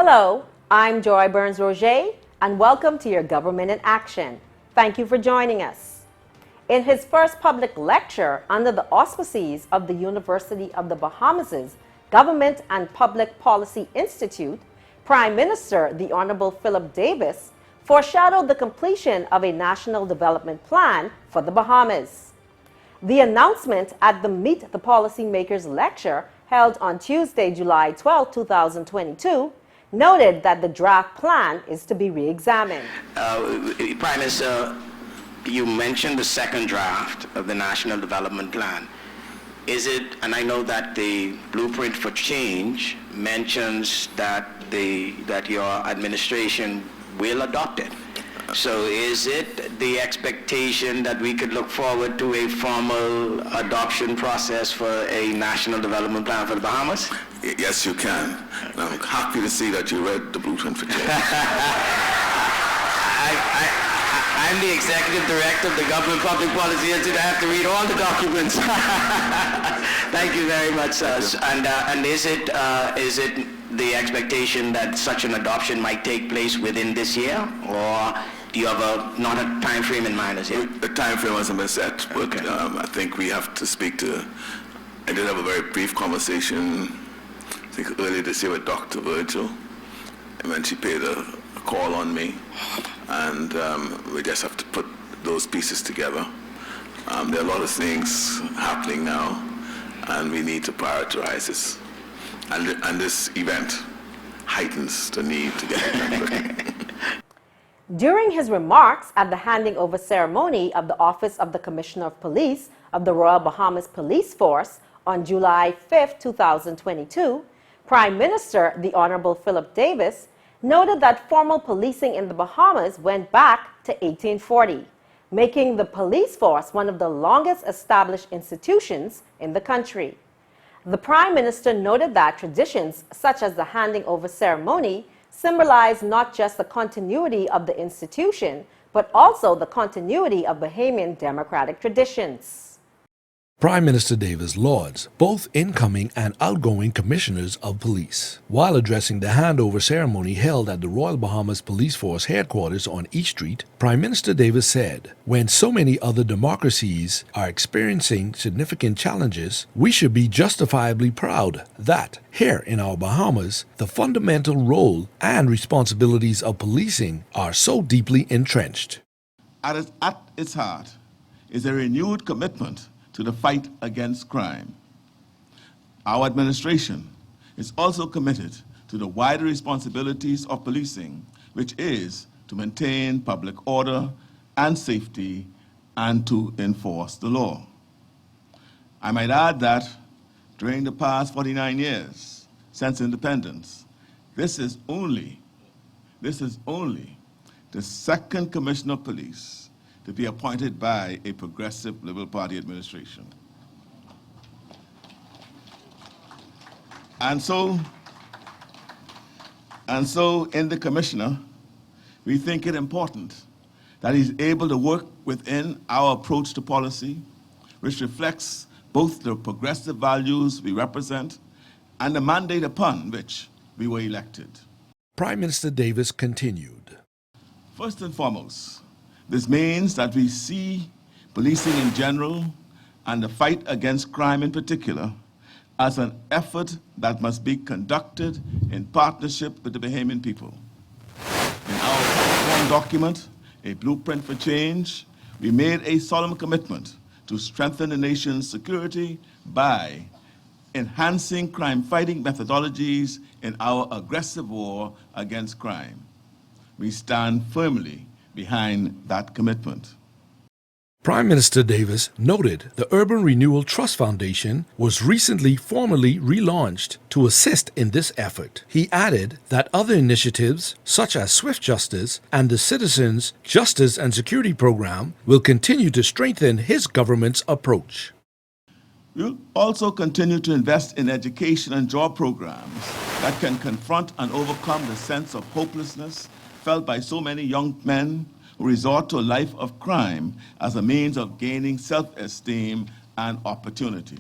Hello, I'm Joy Burns-Roger, and welcome to your Government in Action. Thank you for joining us. In his first public lecture under the auspices of the University of the Bahamas' Government and Public Policy Institute, Prime Minister the Honorable Philip Davis foreshadowed the completion of a national development plan for the Bahamas. The announcement at the Meet the Policymakers lecture held on Tuesday, July 12, 2022, noted that the draft plan is to be re-examined. Prime Minister, you mentioned the second draft of the National Development Plan. Is it, and I know that the Blueprint for Change mentions that your administration will adopt it. So is it the expectation that we could look forward to a formal adoption process for a national development plan for the Bahamas? Yes, you can. And I'm happy to see that you read the Blueprint for Change. I'm the executive director of the Government Public Policy Institute. I have to read all the documents. Thank you very much, sir. And is it the expectation that such an adoption might take place within this year, or do you have not a time frame in mind as yet? The time frame hasn't been set, but okay. I think we have to speak to. I did have a very brief conversation, I think earlier this year with Dr. Virgil, and when she paid a call on me, and we just have to put those pieces together. There are a lot of things happening now, and we need to prioritize this. And this event heightens the need to get it done. During his remarks at the handing over ceremony of the Office of the Commissioner of Police of the Royal Bahamas Police Force on July 5, 2022, Prime Minister the Honorable Philip Davis noted that formal policing in the Bahamas went back to 1840, making the police force one of the longest established institutions in the country. The Prime Minister noted that traditions such as the handing over ceremony symbolize not just the continuity of the institution, but also the continuity of Bahamian democratic traditions. Prime Minister Davis lauds both incoming and outgoing commissioners of police. While addressing the handover ceremony held at the Royal Bahamas Police Force headquarters on East Street, Prime Minister Davis said, "When so many other democracies are experiencing significant challenges, we should be justifiably proud that here in our Bahamas, the fundamental role and responsibilities of policing are so deeply entrenched." At its heart is a renewed commitment to the fight against crime. Our administration is also committed to the wider responsibilities of policing, which is to maintain public order and safety and to enforce the law. I might add that during the past 49 years since independence, this is only the second Commissioner of Police to be appointed by a progressive Liberal Party administration. And so in the Commissioner, we think it important that he's able to work within our approach to policy, which reflects both the progressive values we represent and the mandate upon which we were elected. Prime Minister Davis continued. First and foremost, this means that we see policing in general and the fight against crime in particular as an effort that must be conducted in partnership with the Bahamian people. In our platform document, A Blueprint for Change, we made a solemn commitment to strengthen the nation's security by enhancing crime-fighting methodologies in our aggressive war against crime. We stand firmly behind that commitment. Prime Minister Davis noted the Urban Renewal Trust Foundation was recently formally relaunched to assist in this effort. He added that other initiatives, such as Swift Justice and the Citizens Justice and Security Program, will continue to strengthen his government's approach. We'll also continue to invest in education and job programs that can confront and overcome the sense of hopelessness felt by so many young men who resort to a life of crime as a means of gaining self-esteem and opportunity.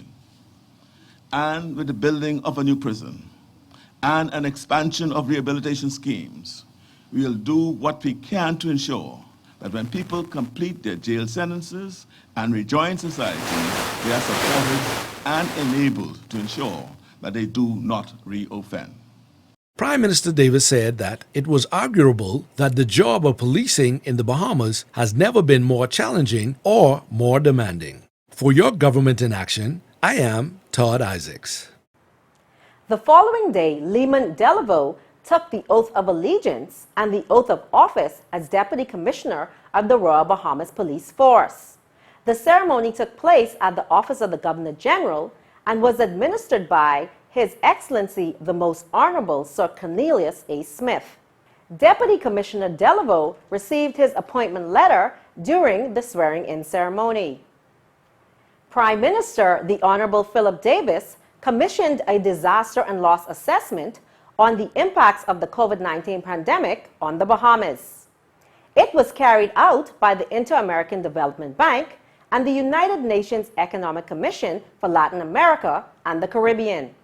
And with the building of a new prison and an expansion of rehabilitation schemes. We will do what we can to ensure that when people complete their jail sentences and rejoin society, they are supported and enabled to ensure that they do not reoffend. Prime Minister Davis said that it was arguable that the job of policing in the Bahamas has never been more challenging or more demanding. For Your Government in Action, I am Todd Isaacs. The following day, Lehman Delaveau took the oath of allegiance and the oath of office as Deputy Commissioner of the Royal Bahamas Police Force. The ceremony took place at the Office of the Governor General and was administered by His Excellency the Most Honorable Sir Cornelius A. Smith. Deputy Commissioner Delaveau received his appointment letter during the swearing-in ceremony. Prime Minister the Honorable Philip Davis commissioned a disaster and loss assessment on the impacts of the COVID-19 pandemic on the Bahamas. It was carried out by the Inter-American Development Bank and the United Nations Economic Commission for Latin America and the Caribbean.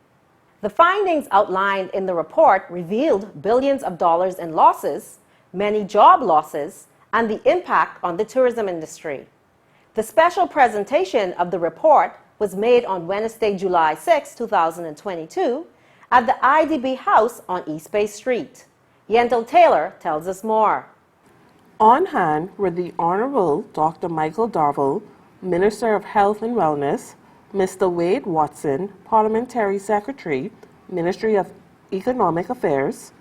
The findings outlined in the report revealed billions of dollars in losses, many job losses, and the impact on the tourism industry. The special presentation of the report was made on Wednesday, July 6, 2022, at the IDB House on East Bay Street. Yendel Taylor tells us more. On hand were the Honorable Dr. Michael Darville, Minister of Health and Wellness, Mr. Wade Watson, Parliamentary Secretary, Ministry of Economic Affairs,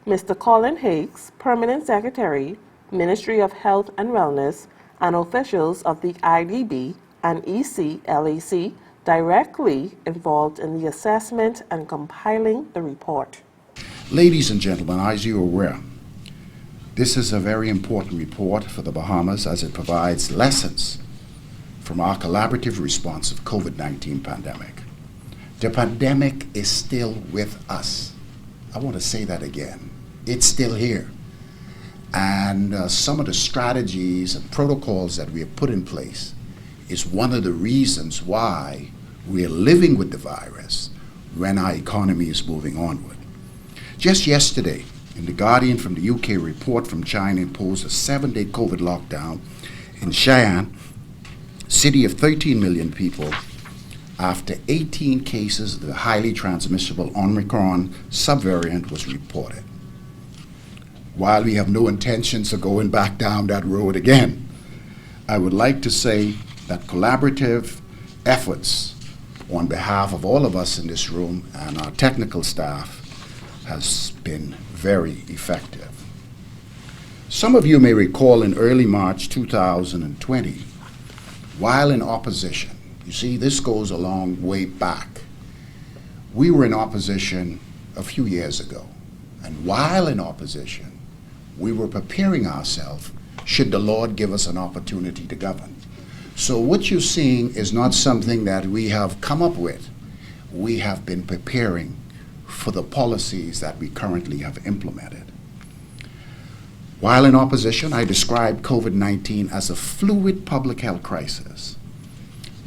Mr. Colin Hakes, Permanent Secretary, Ministry of Health and Wellness, and officials of the IDB and ECLAC directly involved in the assessment and compiling the report. Ladies and gentlemen, as you are aware, this is a very important report for the Bahamas as it provides lessons from our collaborative response of COVID-19 pandemic. The pandemic is still with us. I want to say that again. It's still here. And some of the strategies and protocols that we have put in place is one of the reasons why we are living with the virus when our economy is moving onward. Just yesterday, in The Guardian from the UK, report from China imposed a 7-day COVID lockdown in Xi'an, city of 13 million people, after 18 cases of the highly transmissible Omicron subvariant was reported. While we have no intentions of going back down that road again, I would like to say that collaborative efforts on behalf of all of us in this room and our technical staff has been very effective. Some of you may recall in early March 2020, while in opposition, you see, this goes a long way back. We were in opposition a few years ago, and while in opposition, we were preparing ourselves should the Lord give us an opportunity to govern. So what you're seeing is not something that we have come up with. We have been preparing for the policies that we currently have implemented. While in opposition, I described COVID-19 as a fluid public health crisis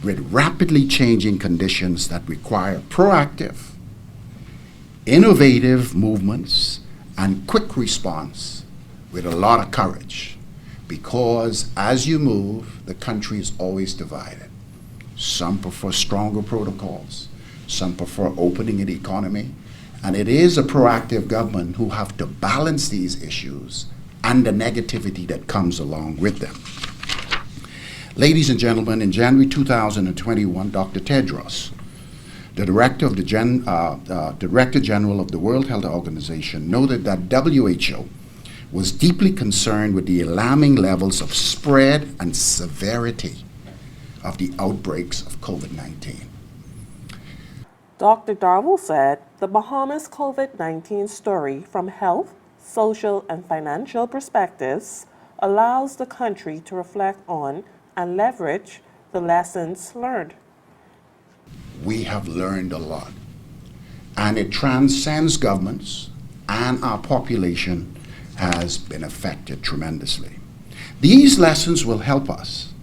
with rapidly changing conditions that require proactive, innovative movements and quick response with a lot of courage, because as you move, the country is always divided. Some prefer stronger protocols, some prefer opening the economy, and it is a proactive government who have to balance these issues and the negativity that comes along with them. Ladies and gentlemen, in January 2021, Dr. Tedros, the Director General of the World Health Organization, noted that WHO was deeply concerned with the alarming levels of spread and severity of the outbreaks of COVID-19. Dr. Darville said the Bahamas COVID-19 story from health, social, and financial perspectives allows the country to reflect on and leverage the lessons learned. We have learned a lot, and it transcends governments, and our population has been affected tremendously. These lessons will help us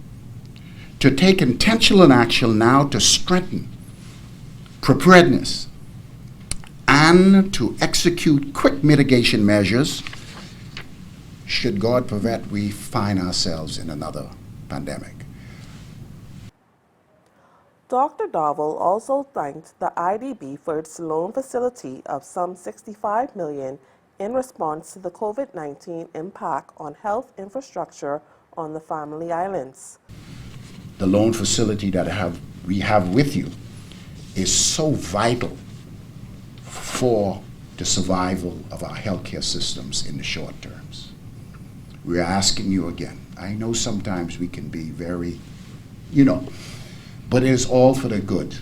to take intentional action now to strengthen preparedness and to execute quick mitigation measures should God prevent we find ourselves in another pandemic. Dr. Darville also thanked the IDB for its loan facility of some $65 million in response to the COVID-19 impact on health infrastructure on the Family Islands. The loan facility that we have with you is so vital for the survival of our healthcare systems in the short terms. We are asking you again. I know sometimes we can be very, but it is all for the good,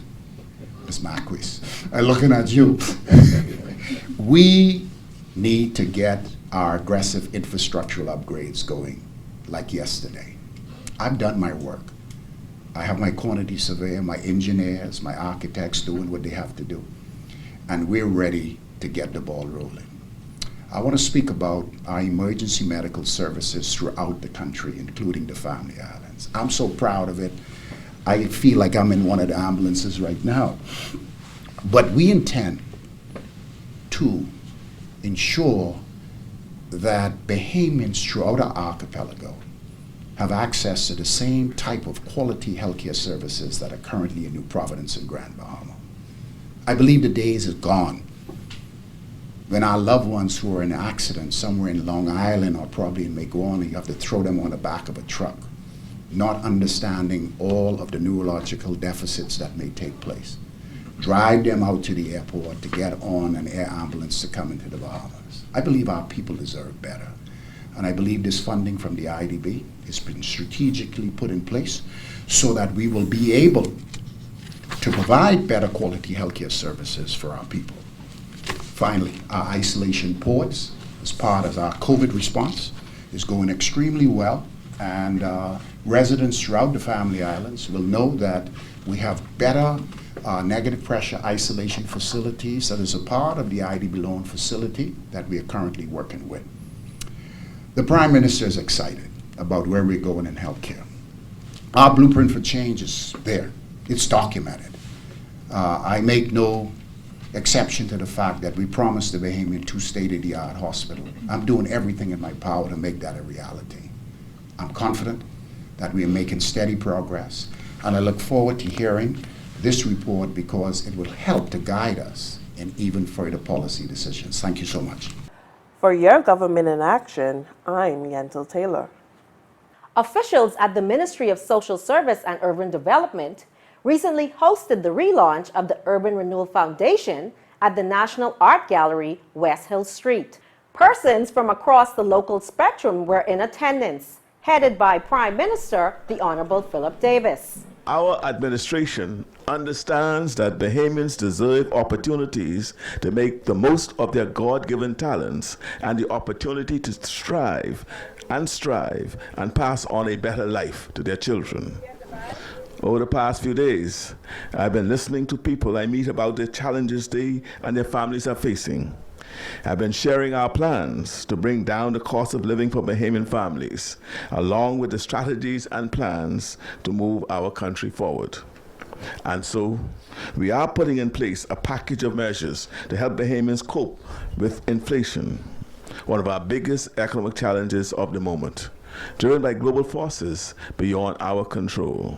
Ms. Marquis. I'm looking at you. We need to get our aggressive infrastructural upgrades going like yesterday. I've done my work. I have my quantity surveyor, my engineers, my architects doing what they have to do. And we're ready to get the ball rolling. I want to speak about our emergency medical services throughout the country, including the Family Islands. I'm so proud of it. I feel like I'm in one of the ambulances right now. But we intend to ensure that Bahamians throughout our archipelago have access to the same type of quality healthcare services that are currently in New Providence and Grand Bahama. I believe the days are gone when our loved ones who are in an accident somewhere in Long Island or probably in Maguana, you have to throw them on the back of a truck, not understanding all of the neurological deficits that may take place. Drive them out to the airport to get on an air ambulance to come into the Bahamas. I believe our people deserve better. And I believe this funding from the IDB has been strategically put in place so that we will be able to provide better quality healthcare services for our people. Finally, our isolation ports, as part of our COVID response, is going extremely well. And residents throughout the Family Islands will know that we have better negative pressure isolation facilities that is a part of the IDB loan facility that we are currently working with. The Prime Minister is excited about where we're going in healthcare. Our blueprint for change is there. It's documented. I make no exception to the fact that we promised the Bahamian 2 state-of-the-art hospital. I'm doing everything in my power to make that a reality. I'm confident that we are making steady progress, and I look forward to hearing this report because it will help to guide us in even further policy decisions. Thank you so much. For Your Government in Action, I'm Yentel Taylor. Officials at the Ministry of Social Service and Urban Development recently hosted the relaunch of the Urban Renewal Foundation at the National Art Gallery, West Hill Street. Persons from across the local spectrum were in attendance, headed by Prime Minister, the Honorable Philip Davis. Our administration understands that Bahamians deserve opportunities to make the most of their God-given talents and the opportunity to strive and pass on a better life to their children. Over the past few days, I've been listening to people I meet about the challenges they and their families are facing. I've been sharing our plans to bring down the cost of living for Bahamian families, along with the strategies and plans to move our country forward. And so, we are putting in place a package of measures to help Bahamians cope with inflation, one of our biggest economic challenges of the moment, driven by global forces beyond our control.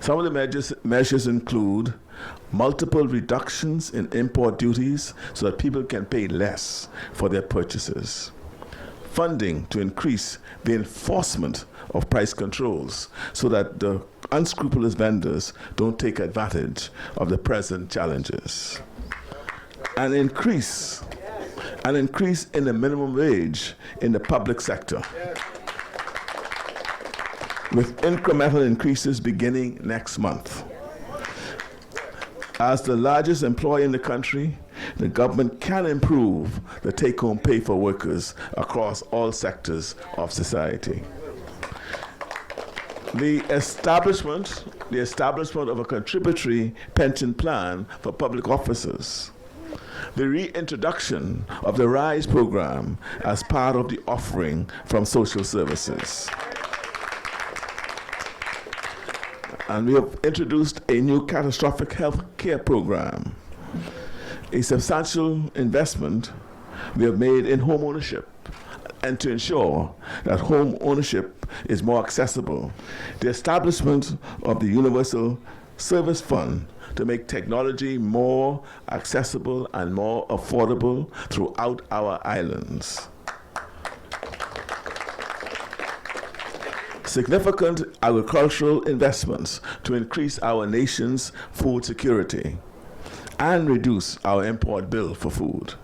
Some of the measures include multiple reductions in import duties so that people can pay less for their purchases, funding to increase the enforcement of price controls so that the unscrupulous vendors don't take advantage of the present challenges, an increase in the minimum wage in the public sector, with incremental increases beginning next month. As the largest employer in the country, the government can improve the take-home pay for workers across all sectors of society. The establishment of a contributory pension plan for public officers. The reintroduction of the RISE program as part of the offering from social services. And we have introduced a new catastrophic health care program a substantial investment we have made in home ownership and to ensure that home ownership is more accessible. The establishment of the Universal Service Fund to make technology more accessible and more affordable throughout our islands. Significant agricultural investments to increase our nation's food security and reduce our import bill for food.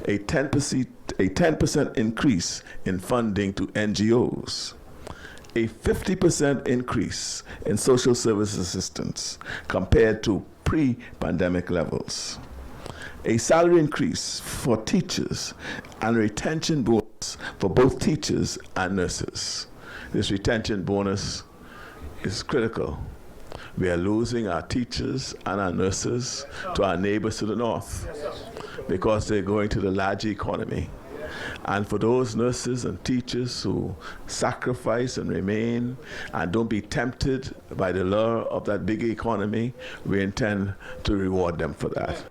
A 10% increase in funding to NGOs. A 50% increase in social service assistance compared to pre-pandemic levels. A salary increase for teachers and a retention bonus for both teachers and nurses. This retention bonus is critical. We are losing our teachers and our nurses to our neighbors to the north because they're going to the large economy. And for those nurses and teachers who sacrifice and remain and don't be tempted by the lure of that big economy, we intend to reward them for that.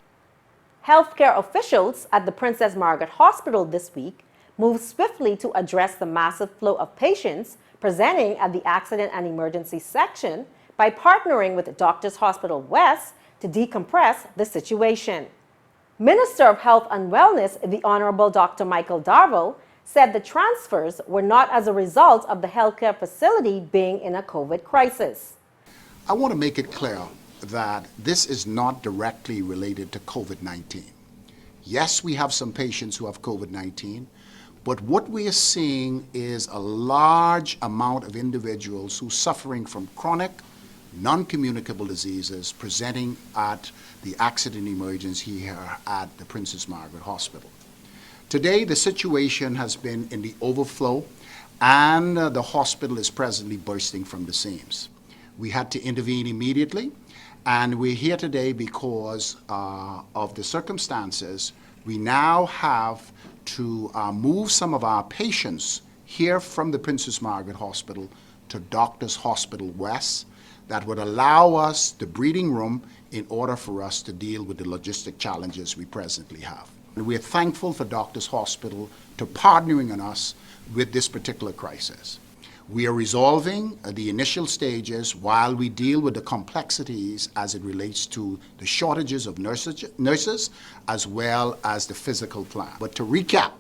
Healthcare officials at the Princess Margaret Hospital this week moved swiftly to address the massive flow of patients presenting at the Accident and Emergency section by partnering with Doctors Hospital West to decompress the situation. Minister of Health and Wellness, the Honorable Dr. Michael Darville, said the transfers were not as a result of the healthcare facility being in a COVID crisis. I want to make it clear that this is not directly related to COVID-19. Yes, we have some patients who have COVID-19, but what we are seeing is a large amount of individuals who are suffering from chronic, non-communicable diseases presenting at the accident emergency here at the Princess Margaret Hospital. Today, the situation has been in the overflow, and the hospital is presently bursting from the seams. We had to intervene immediately, and we're here today because of the circumstances. We now have to move some of our patients here from the Princess Margaret Hospital to Doctors Hospital West. That would allow us the breathing room in order for us to deal with the logistic challenges we presently have. And we're thankful for Doctors Hospital to partnering on us with this particular crisis. We are resolving the initial stages while we deal with the complexities as it relates to the shortages of nurses as well as the physical plan. But to recap,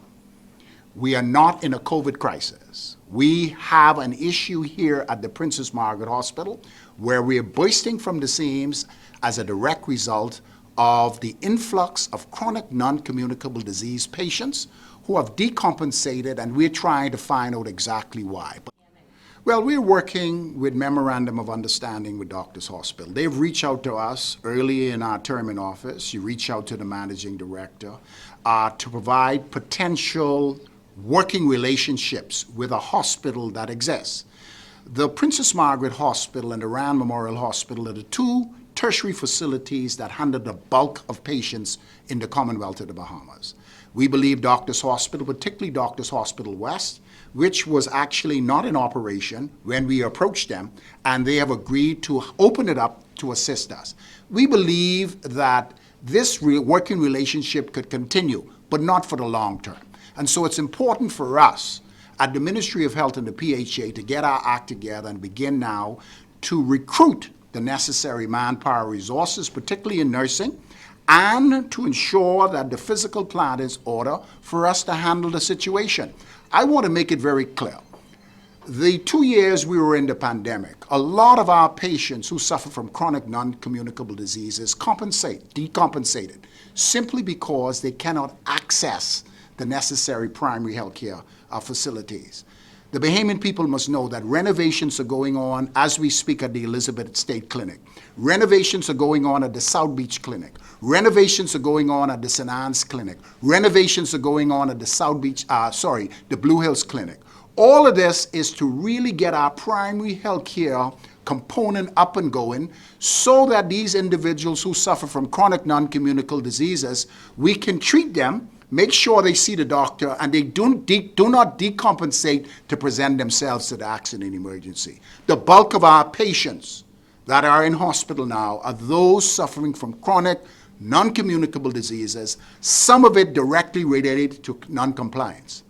we are not in a COVID crisis. We have an issue here at the Princess Margaret Hospital where we are bursting from the seams as a direct result of the influx of chronic non-communicable disease patients who have decompensated, and we're trying to find out exactly why. Well, we're working with Memorandum of Understanding with Doctors Hospital. They've reached out to us early in our term in office. You reach out to the managing director to provide potential working relationships with a hospital that exists. The Princess Margaret Hospital and the Rand Memorial Hospital are the two tertiary facilities that handle the bulk of patients in the Commonwealth of the Bahamas. We believe Doctors Hospital, particularly Doctors Hospital West, which was actually not in operation when we approached them, and they have agreed to open it up to assist us. We believe that this working relationship could continue, but not for the long term. And so it's important for us at the Ministry of Health and the PHA to get our act together and begin now to recruit the necessary manpower resources, particularly in nursing, and to ensure that the physical plan is in order for us to handle the situation. I want to make it very clear. The 2 years we were in the pandemic, a lot of our patients who suffer from chronic non-communicable diseases decompensated, simply because they cannot access the necessary primary health care facilities. The Bahamian people must know that renovations are going on as we speak at the Elizabeth State Clinic. Renovations are going on at the South Beach Clinic. Renovations are going on at the St. Anne's Clinic. Renovations are going on at the the Blue Hills Clinic. All of this is to really get our primary health care component up and going so that these individuals who suffer from chronic non-communicable diseases, we can treat them, make sure they see the doctor, and they do not decompensate to present themselves to the accident emergency. The bulk of our patients that are in hospital now are those suffering from chronic non-communicable diseases, some of it directly related to non-compliance.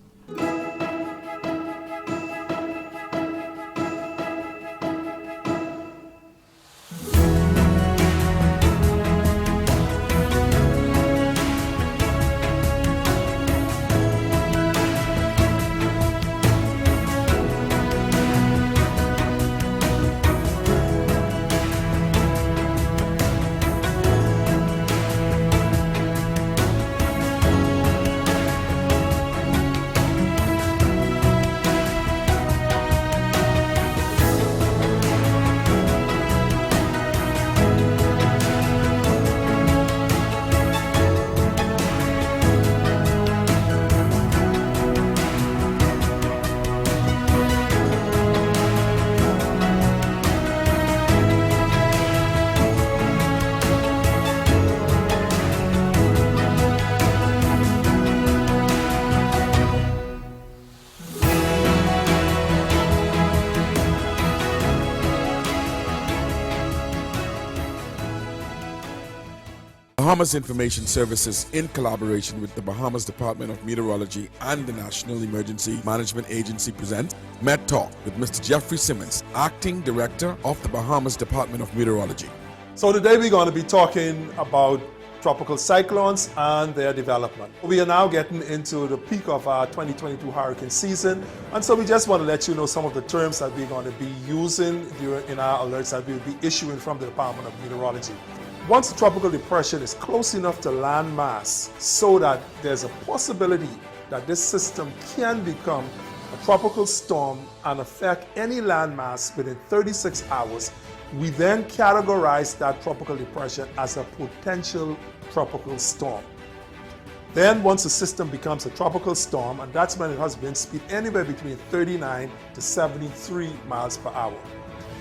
Bahamas Information Services, in collaboration with the Bahamas Department of Meteorology and the National Emergency Management Agency, present Met Talk with Mr. Jeffrey Simmons, Acting Director of the Bahamas Department of Meteorology. So today we're going to be talking about tropical cyclones and their development. We are now getting into the peak of our 2022 hurricane season, and so we just want to let you know some of the terms that we're going to be using in our alerts that we'll be issuing from the Department of Meteorology. Once a tropical depression is close enough to landmass so that there's a possibility that this system can become a tropical storm and affect any landmass within 36 hours, we then categorize that tropical depression as a potential tropical storm. Then once the system becomes a tropical storm, and that's when it has wind speed anywhere between 39 to 73 miles per hour.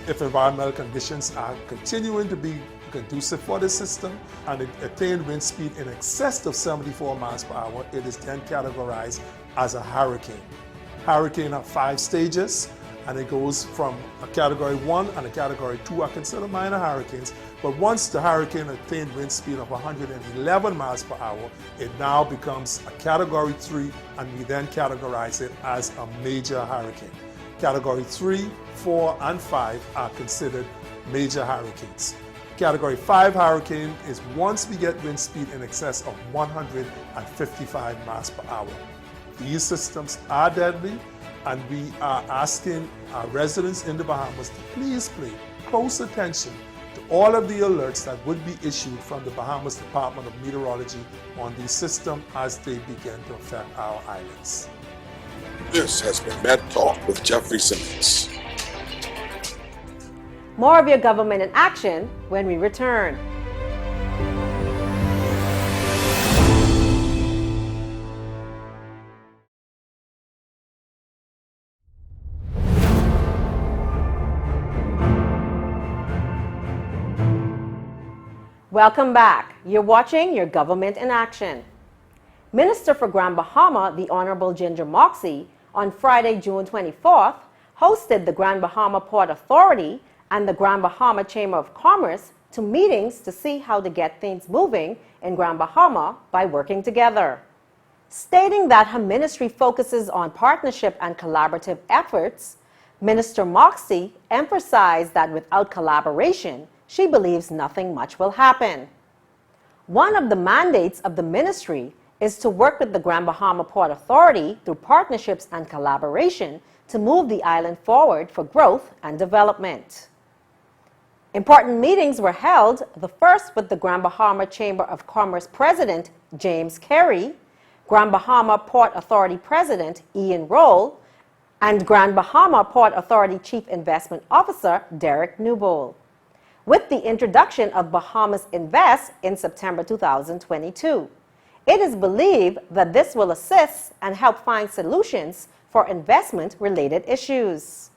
If environmental conditions are continuing to be conducive for the system and it attained wind speed in excess of 74 miles per hour, it is then categorized as a hurricane. Hurricane have 5 stages, and it goes from a category 1 and a category 2 are considered minor hurricanes, but once the hurricane attained wind speed of 111 miles per hour, it now becomes a category 3, and we then categorize it as a major hurricane. Category 3, 4, and 5 are considered major hurricanes. Category 5 hurricane is once we get wind speed in excess of 155 miles per hour. These systems are deadly, and we are asking our residents in the Bahamas to please pay close attention to all of the alerts that would be issued from the Bahamas Department of Meteorology on these systems as they begin to affect our islands. This has been Met Talk with Jeffrey Simmons. More of your government in action when we return. Welcome back. You're watching Your Government in Action. Minister for Grand Bahama, the Honorable Ginger Moxey, on Friday, June 24th, hosted the Grand Bahama Port Authority and the Grand Bahama Chamber of Commerce to meetings to see how to get things moving in Grand Bahama by working together. Stating that her ministry focuses on partnership and collaborative efforts, Minister Moxey emphasized that without collaboration, she believes nothing much will happen. One of the mandates of the ministry is to work with the Grand Bahama Port Authority through partnerships and collaboration to move the island forward for growth and development. Important meetings were held, the first with the Grand Bahama Chamber of Commerce President James Carey, Grand Bahama Port Authority President Ian Roll, and Grand Bahama Port Authority Chief Investment Officer Derek Newbold, with the introduction of Bahamas Invest in September 2022. It is believed that this will assist and help find solutions for investment-related issues.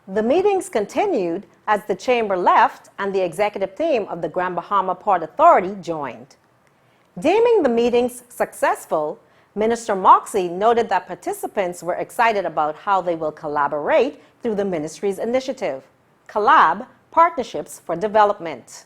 The meetings continued as the Chamber left and the executive team of the Grand Bahama Port Authority joined. Deeming the meetings successful, Minister Moxey noted that participants were excited about how they will collaborate through the ministry's initiative, Collab Partnerships for Development.